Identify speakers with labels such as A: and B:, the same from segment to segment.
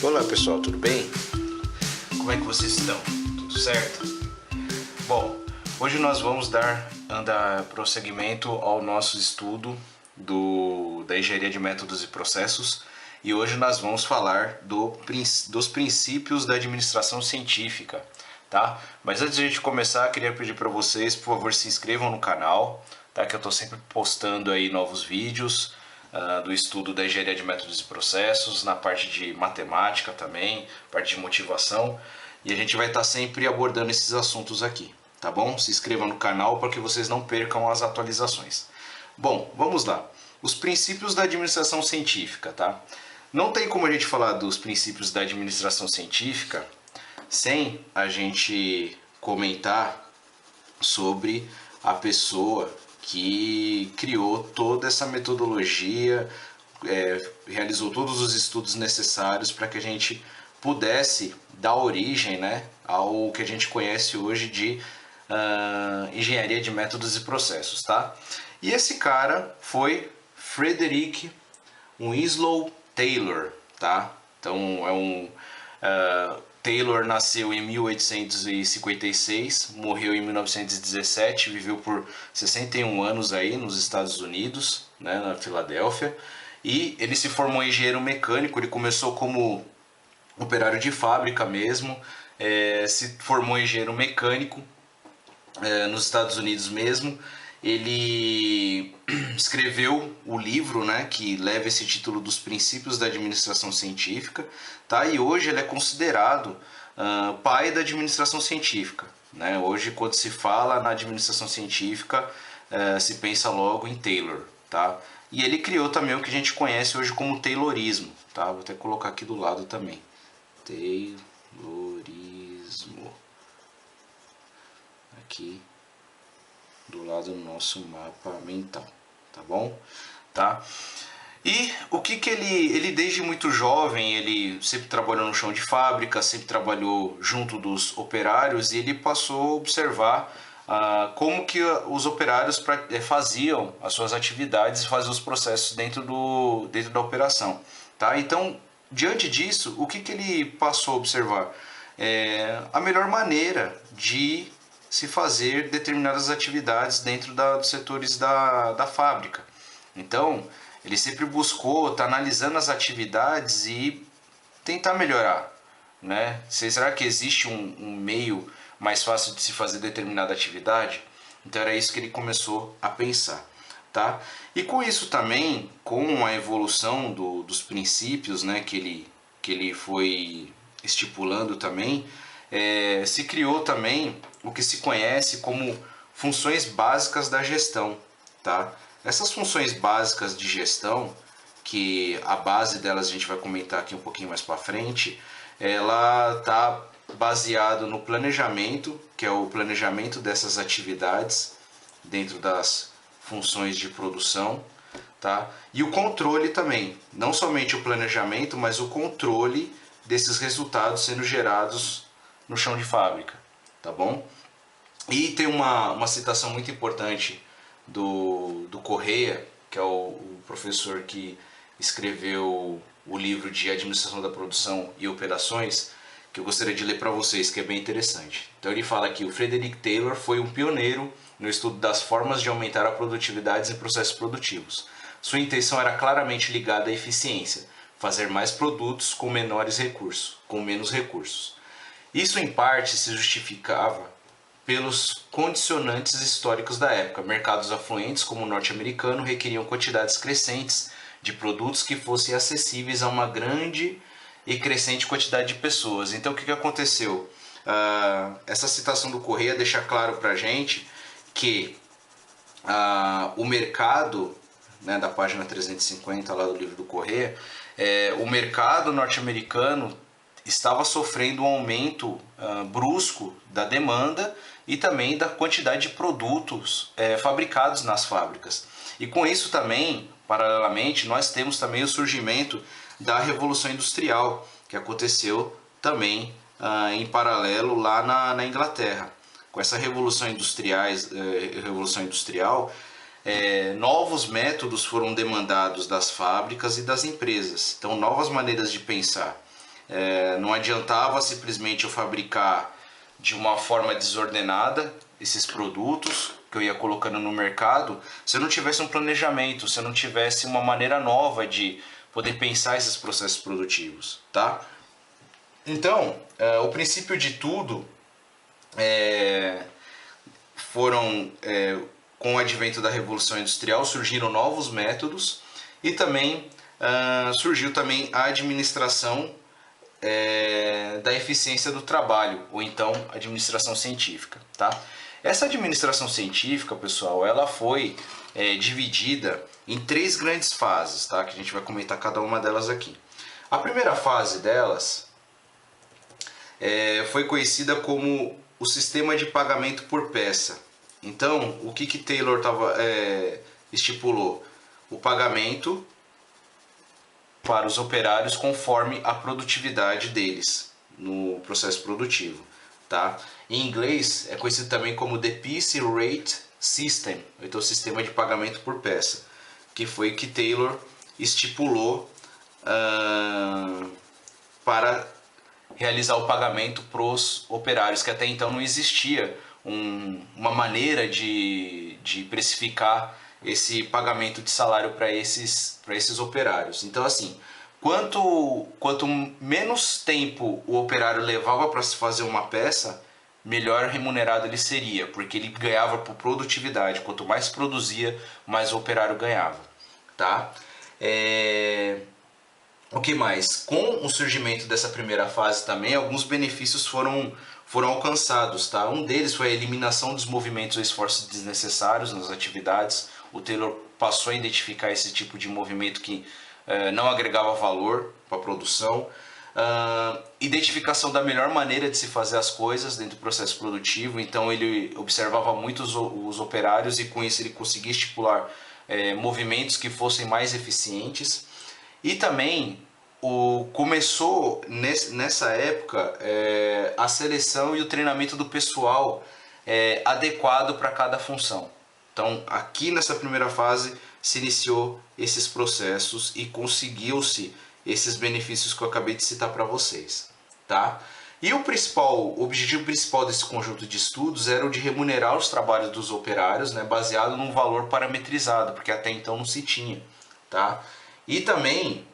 A: Olá pessoal, tudo bem? Como é que vocês estão? Tudo certo? Bom, hoje nós vamos dar prosseguimento ao nosso estudo da engenharia de métodos e processos e hoje nós vamos falar dos princípios da administração científica, tá? Mas antes de a gente começar, queria pedir para vocês, por favor, se inscrevam no canal, tá? Que eu estou sempre postando aí novos vídeos do estudo da engenharia de métodos e processos, na parte de matemática também, parte de motivação, e a gente vai estar sempre abordando esses assuntos aqui, tá bom? Se inscrevam no canal para que vocês não percam as atualizações. Bom, vamos lá. Os princípios da administração científica, tá? Não tem como a gente falar dos princípios da administração científica sem a gente comentar sobre a pessoa que criou toda essa metodologia, realizou todos os estudos necessários para que a gente pudesse dar origem, né, ao que a gente conhece hoje de engenharia de métodos e processos, tá? E esse cara foi Frederick Winslow Taylor, tá? Então Taylor nasceu em 1856, morreu em 1917, viveu por 61 anos aí nos Estados Unidos, né, na Filadélfia, e ele se formou em engenheiro mecânico. Ele começou como operário de fábrica mesmo, se formou em engenheiro mecânico nos Estados Unidos mesmo. Ele escreveu o livro, né, que leva esse título dos Princípios da Administração Científica, tá? E hoje ele é considerado pai da administração científica, né? Hoje, quando se fala na administração científica, se pensa logo em Taylor, tá? E ele criou também o que a gente conhece hoje como Taylorismo, tá? Vou até colocar aqui do lado também. Taylorismo. Aqui do lado do nosso mapa mental, tá bom? Tá? E o que ele desde muito jovem, ele sempre trabalhou no chão de fábrica, sempre trabalhou junto dos operários, e ele passou a observar como que os operários faziam as suas atividades e faziam os processos dentro da operação, tá? Então, diante disso, o que ele passou a observar? A melhor maneira de se fazer determinadas atividades dentro dos setores da fábrica. Então, ele sempre buscou estar analisando as atividades e tentar melhorar, né? Será que existe um meio mais fácil de se fazer determinada atividade? Então era isso que ele começou a pensar, tá? E com isso também, com a evolução dos princípios, né, que ele foi estipulando também, se criou também o que se conhece como funções básicas da gestão, tá? Essas funções básicas de gestão, que a base delas a gente vai comentar aqui um pouquinho mais para frente, ela está baseada no planejamento, que é o planejamento dessas atividades dentro das funções de produção, tá? E o controle também, não somente o planejamento, mas o controle desses resultados sendo gerados no chão de fábrica, tá bom? E tem uma citação muito importante do Correia, que é o professor que escreveu o livro de Administração da Produção e Operações, que eu gostaria de ler para vocês, que é bem interessante. Então ele fala que o Frederick Taylor foi um pioneiro no estudo das formas de aumentar a produtividade em processos produtivos. Sua intenção era claramente ligada à eficiência, fazer mais produtos com menos recursos. Isso em parte se justificava pelos condicionantes históricos da época. Mercados afluentes, como o norte-americano, requeriam quantidades crescentes de produtos que fossem acessíveis a uma grande e crescente quantidade de pessoas. Então o que aconteceu? Essa citação do Correia deixa claro para a gente que o mercado, né, da página 350 lá do livro do Correia, o mercado norte-americano estava sofrendo um aumento brusco da demanda e também da quantidade de produtos fabricados nas fábricas. E com isso também, paralelamente, nós temos também o surgimento da Revolução Industrial, que aconteceu também em paralelo lá na Inglaterra. Com essa Revolução Industrial, novos métodos foram demandados das fábricas e das empresas. Então, novas maneiras de pensar. Não adiantava simplesmente eu fabricar de uma forma desordenada esses produtos que eu ia colocando no mercado se eu não tivesse um planejamento, se eu não tivesse uma maneira nova de poder pensar esses processos produtivos, tá? Então, o princípio de tudo com o advento da Revolução Industrial, surgiram novos métodos e também surgiu também a administração da eficiência do trabalho, ou então administração científica, tá? Essa administração científica, pessoal, ela foi dividida em 3 grandes fases, tá? Que a gente vai comentar cada uma delas aqui. A primeira fase delas foi conhecida como o sistema de pagamento por peça. Então, o que Taylor estipulou? O pagamento para os operários conforme a produtividade deles no processo produtivo, tá? Em inglês é conhecido também como the Piece Rate System, então sistema de pagamento por peça, que foi o que Taylor estipulou para realizar o pagamento para os operários, que até então não existia uma maneira de precificar esse pagamento de salário para esses operários. Então, assim, quanto menos tempo o operário levava para se fazer uma peça, melhor remunerado ele seria, porque ele ganhava por produtividade. Quanto mais produzia, mais o operário ganhava, tá? O que mais? Com o surgimento dessa primeira fase também, alguns benefícios foram alcançados, tá? Um deles foi a eliminação dos movimentos ou esforços desnecessários nas atividades. O Taylor passou a identificar esse tipo de movimento que não agregava valor para a produção. Identificação da melhor maneira de se fazer as coisas dentro do processo produtivo. Então ele observava muito os operários e com isso ele conseguia estipular movimentos que fossem mais eficientes. E também começou nessa época a seleção e o treinamento do pessoal adequado para cada função. Então, aqui nessa primeira fase se iniciou esses processos e conseguiu-se esses benefícios que eu acabei de citar para vocês, tá? E o objetivo principal desse conjunto de estudos era o de remunerar os trabalhos dos operários, né, baseado num valor parametrizado, porque até então não se tinha, tá? E também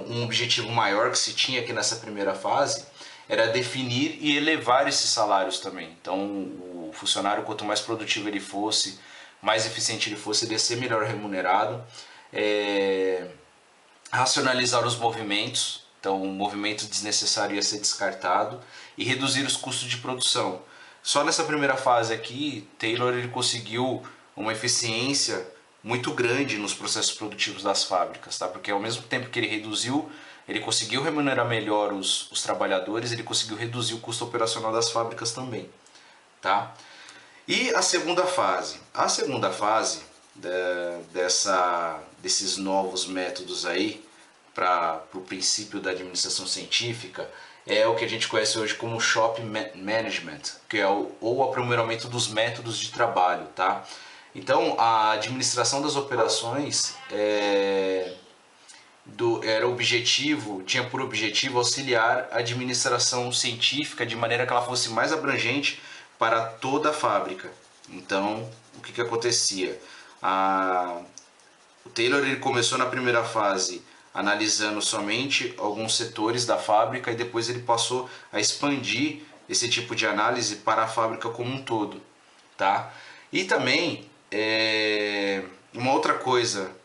A: um objetivo maior que se tinha aqui nessa primeira fase era definir e elevar esses salários também. Então, o funcionário, quanto mais produtivo ele fosse, mais eficiente ele fosse, ele ia ser melhor remunerado. Racionalizar os movimentos, então o movimento desnecessário ia ser descartado, e reduzir os custos de produção. Só nessa primeira fase aqui, Taylor ele conseguiu uma eficiência muito grande nos processos produtivos das fábricas, tá? Porque ao mesmo tempo que ele conseguiu remunerar melhor os trabalhadores, ele conseguiu reduzir o custo operacional das fábricas também, tá? E a segunda fase? A segunda fase desses novos métodos aí para o princípio da administração científica é o que a gente conhece hoje como shop management, que é o aprimoramento dos métodos de trabalho, tá? Então, a administração das operações tinha por objetivo auxiliar a administração científica de maneira que ela fosse mais abrangente para toda a fábrica. Então, o que acontecia? O Taylor ele começou na primeira fase analisando somente alguns setores da fábrica e depois ele passou a expandir esse tipo de análise para a fábrica como um todo, tá? E também uma outra coisa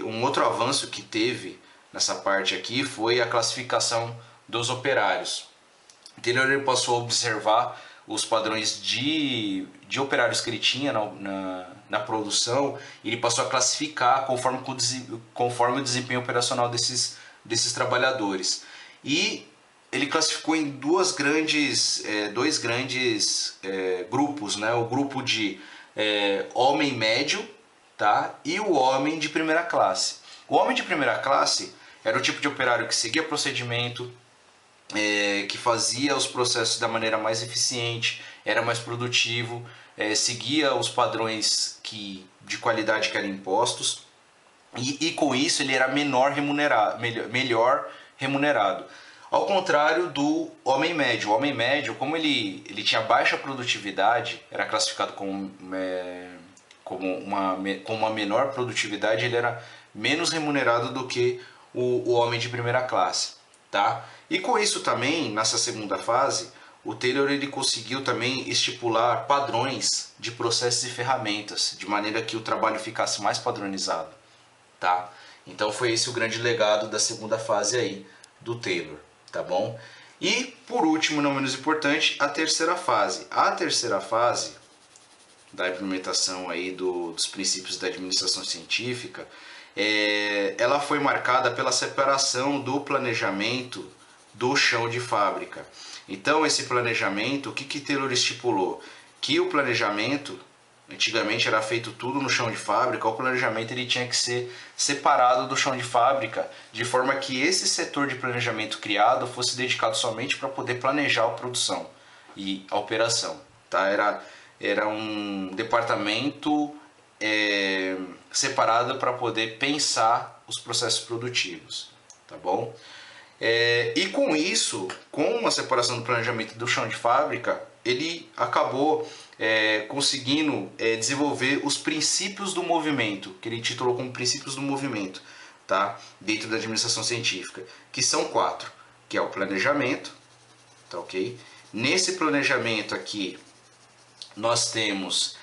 A: um outro avanço que teve nessa parte aqui foi a classificação dos operários. Taylor ele passou a observar os padrões de operários que ele tinha na produção, e ele passou a classificar conforme o desempenho operacional desses trabalhadores. E ele classificou em dois grandes grupos, né? O grupo de homem médio, tá? E o homem de primeira classe. O homem de primeira classe era o tipo de operário que seguia procedimento, que fazia os processos da maneira mais eficiente, era mais produtivo, seguia os padrões de qualidade que eram impostos, e com isso ele era melhor remunerado. Ao contrário do homem médio. O homem médio, como ele tinha baixa produtividade, era classificado com uma menor produtividade, ele era menos remunerado do que o homem de primeira classe, tá? E com isso também, nessa segunda fase, o Taylor ele conseguiu também estipular padrões de processos e ferramentas, de maneira que o trabalho ficasse mais padronizado, tá? Então foi esse o grande legado da segunda fase aí do Taylor, tá bom? E por último, não menos importante, a terceira fase. A terceira fase da implementação aí dos princípios da administração científica, ela foi marcada pela separação do planejamento do chão de fábrica. Então esse planejamento, o que Taylor estipulou? Que o planejamento, antigamente era feito tudo no chão de fábrica, o planejamento ele tinha que ser separado do chão de fábrica, de forma que esse setor de planejamento criado fosse dedicado somente para poder planejar a produção e a operação, tá? Era um departamento separado para poder pensar os processos produtivos, tá bom? E com isso, com a separação do planejamento do chão de fábrica, ele acabou conseguindo desenvolver os princípios do movimento, que ele intitulou como princípios do movimento, tá? Dentro da administração científica, que são 4, que é o planejamento, tá ok? Nesse planejamento aqui, nós temos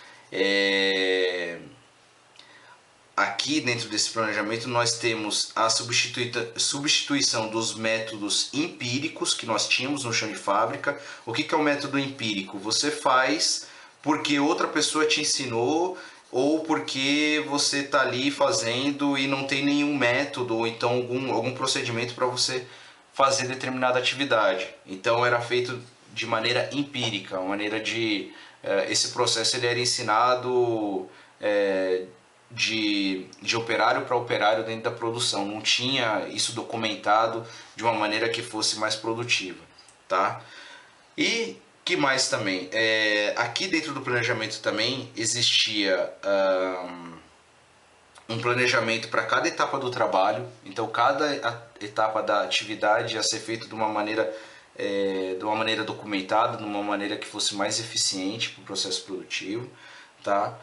A: aqui dentro desse planejamento nós temos a substituição dos métodos empíricos que nós tínhamos no chão de fábrica. O que é o método empírico? Você faz porque outra pessoa te ensinou ou porque você está ali fazendo e não tem nenhum método ou então algum procedimento para você fazer determinada atividade. Então era feito de maneira empírica, uma maneira de... esse processo ele era ensinado de operário para operário dentro da produção, não tinha isso documentado de uma maneira que fosse mais produtiva, tá? E que mais também? Aqui dentro do planejamento também existia um planejamento para cada etapa do trabalho, então cada etapa da atividade ia ser feita de uma maneira documentada, de uma maneira que fosse mais eficiente para o processo produtivo, tá?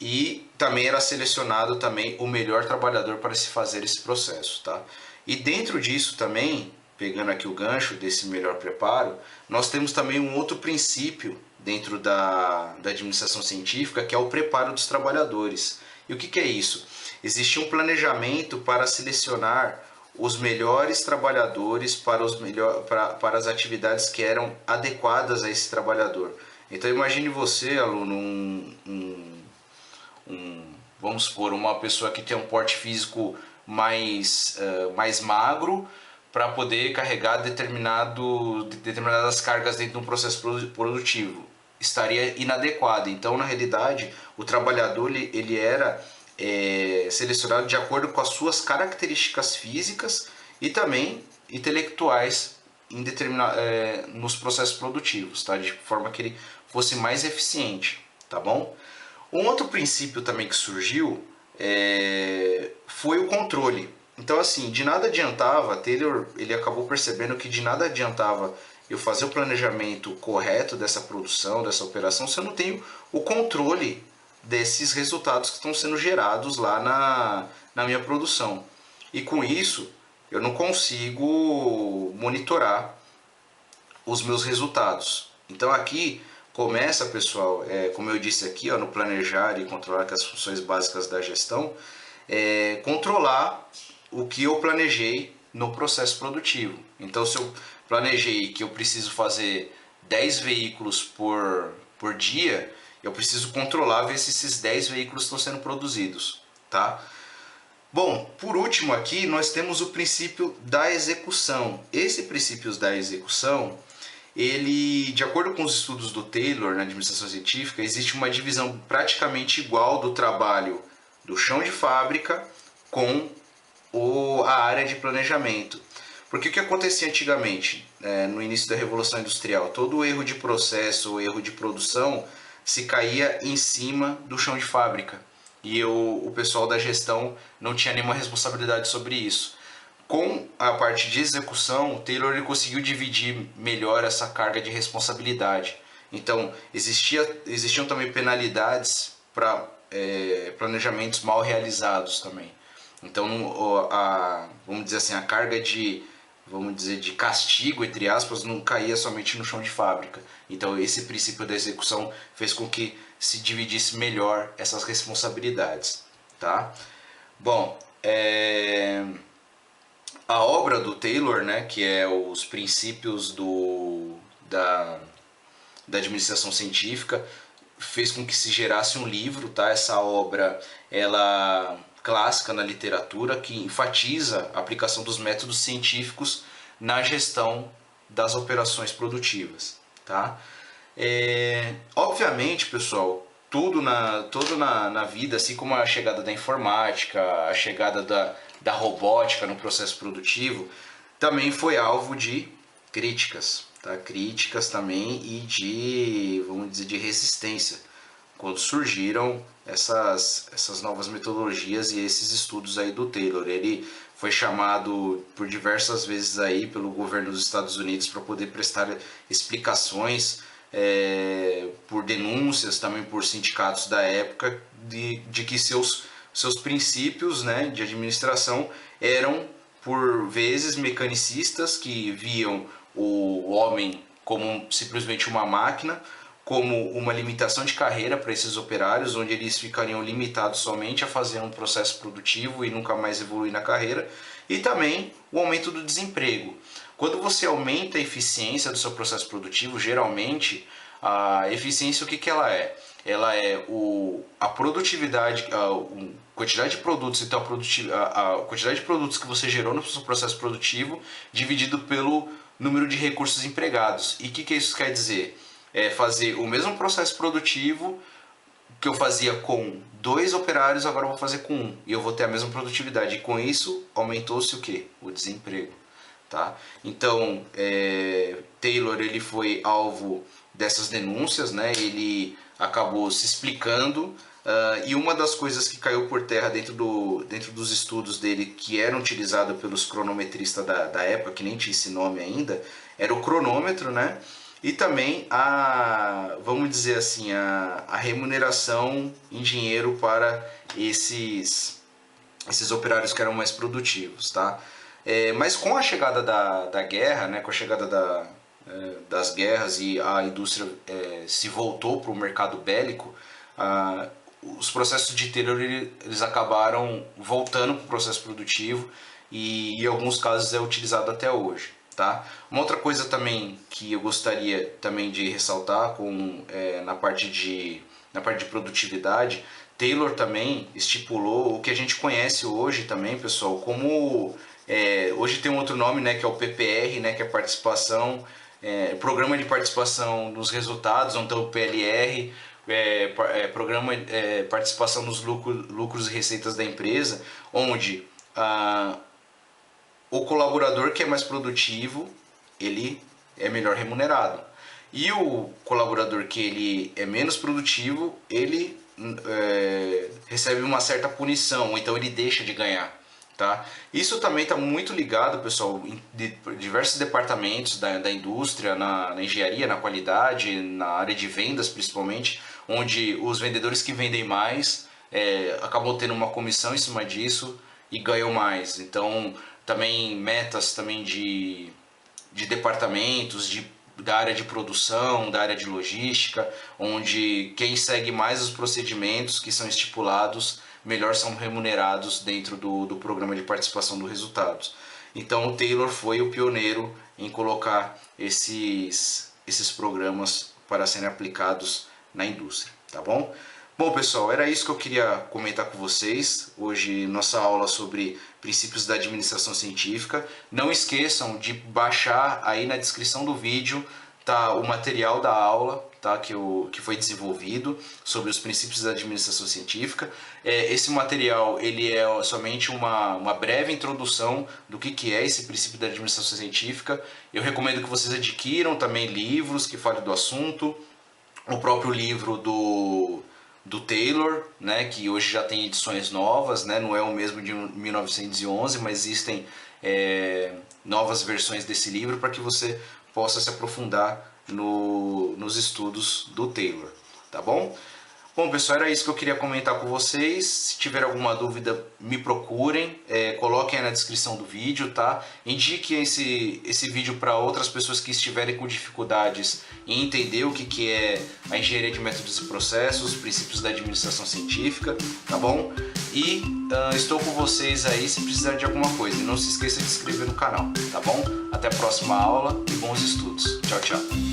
A: E também era selecionado também o melhor trabalhador para se fazer esse processo, tá? E dentro disso também, pegando aqui o gancho desse melhor preparo, nós temos também um outro princípio dentro da administração científica, que é o preparo dos trabalhadores. E o que é isso? Existe um planejamento para selecionar os melhores trabalhadores para as atividades que eram adequadas a esse trabalhador. Então imagine você, aluno, vamos supor, uma pessoa que tem um porte físico mais magro para poder carregar determinadas cargas dentro de um processo produtivo. Estaria inadequado. Então, na realidade, o trabalhador ele era selecionado de acordo com as suas características físicas e também intelectuais nos processos produtivos, tá? De forma que ele fosse mais eficiente, tá bom? Um outro princípio também que surgiu foi o controle. Então, assim, de nada adiantava, Taylor ele acabou percebendo que de nada adiantava eu fazer o planejamento correto dessa produção, dessa operação, se eu não tenho o controle desses resultados que estão sendo gerados lá na minha produção. E com isso, eu não consigo monitorar os meus resultados. Então aqui começa, pessoal, como eu disse aqui, ó, no planejar e controlar, que as funções básicas da gestão, controlar o que eu planejei no processo produtivo. Então, se eu planejei que eu preciso fazer 10 veículos por dia, eu preciso controlar, ver se esses 10 veículos estão sendo produzidos, tá? Bom, por último aqui nós temos o princípio da execução. Esse princípio da execução, ele, de acordo com os estudos do Taylor na administração científica, existe uma divisão praticamente igual do trabalho do chão de fábrica com a área de planejamento. Porque o que acontecia antigamente, no início da Revolução Industrial, todo o erro de processo, o erro de produção, se caía em cima do chão de fábrica. E o pessoal da gestão não tinha nenhuma responsabilidade sobre isso. com a parte de execução, o Taylor ele conseguiu dividir melhor essa carga de responsabilidade. Então, existiam também penalidades para planejamentos mal realizados também. Então, vamos dizer assim, a carga de castigo, entre aspas, não caía somente no chão de fábrica. Então, esse princípio da execução fez com que se dividisse melhor essas responsabilidades, tá? Bom, a obra do Taylor, né, que é os princípios da administração científica, fez com que se gerasse um livro, tá? Essa obra, ela clássica na literatura, que enfatiza a aplicação dos métodos científicos na gestão das operações produtivas, tá? Obviamente, pessoal, tudo na vida, assim como a chegada da informática, a chegada da robótica no processo produtivo, também foi alvo de críticas, tá? Críticas também e vamos dizer, de resistência, quando surgiram essas novas metodologias e esses estudos aí do Taylor. Ele foi chamado por diversas vezes aí pelo governo dos Estados Unidos para poder prestar explicações, por denúncias, também por sindicatos da época, de que seus princípios, né, de administração eram, por vezes, mecanicistas que viam o homem como simplesmente uma máquina, como uma limitação de carreira para esses operários, onde eles ficariam limitados somente a fazer um processo produtivo e nunca mais evoluir na carreira, e também o aumento do desemprego. Quando você aumenta a eficiência do seu processo produtivo, geralmente a eficiência, o que ela é? Ela é a produtividade, a quantidade de produtos, então a quantidade de produtos que você gerou no seu processo produtivo dividido pelo número de recursos empregados. E o que isso quer dizer? É fazer o mesmo processo produtivo que eu fazia com 2 operários, agora eu vou fazer com 1. E eu vou ter a mesma produtividade. E com isso, aumentou-se o quê? O desemprego. Tá? Então, Taylor ele foi alvo dessas denúncias, né? Ele acabou se explicando, e uma das coisas que caiu por terra dentro dos estudos dele, que eram utilizados pelos cronometristas da época, que nem tinha esse nome ainda, era o cronômetro, né? E também vamos dizer assim, a remuneração em dinheiro para esses operários que eram mais produtivos, tá? Mas com a chegada da guerra, né, com a chegada das guerras e a indústria se voltou para o mercado bélico, os processos de Taylor eles acabaram voltando para o processo produtivo e em alguns casos é utilizado até hoje. Tá? Uma outra coisa também que eu gostaria também de ressaltar na parte de produtividade, Taylor também estipulou o que a gente conhece hoje também, pessoal, como hoje tem um outro nome, né, que é o PPR, né, que é participação, Programa de Participação nos Resultados, ou então o PLR, Programa de Participação nos lucros e receitas da empresa, onde o colaborador que é mais produtivo, ele é melhor remunerado. E o colaborador que ele é menos produtivo, ele recebe uma certa punição, ou então ele deixa de ganhar. Tá? Isso também está muito ligado, pessoal, em diversos departamentos da indústria, na engenharia, na qualidade, na área de vendas principalmente, onde os vendedores que vendem mais acabam tendo uma comissão em cima disso e ganham mais. Então, também metas também de departamentos, da área de produção, da área de logística, onde quem segue mais os procedimentos que são estipulados, melhor são remunerados dentro do programa de participação dos resultados. Então o Taylor foi o pioneiro em colocar esses programas para serem aplicados na indústria, tá bom? Bom, pessoal, era isso que eu queria comentar com vocês. Hoje, nossa aula sobre princípios da administração científica. Não esqueçam de baixar aí na descrição do vídeo, tá, o material da aula, tá, que foi desenvolvido sobre os princípios da administração científica. Esse material ele é somente uma breve introdução do que é esse princípio da administração científica. Eu recomendo que vocês adquiram também livros que falem do assunto. O próprio livro do Taylor, né, que hoje já tem edições novas, né, não é o mesmo de 1911, mas existem novas versões desse livro para que você possa se aprofundar nos estudos do Taylor, tá bom? Bom, pessoal, era isso que eu queria comentar com vocês. Se tiver alguma dúvida, me procurem, coloquem aí na descrição do vídeo, tá? Indiquem esse vídeo para outras pessoas que estiverem com dificuldades em entender o que é a engenharia de métodos e processos, os princípios da administração científica, tá bom? E estou com vocês aí se precisar de alguma coisa. E não se esqueça de se inscrever no canal, tá bom? Até a próxima aula e bons estudos. Tchau, tchau.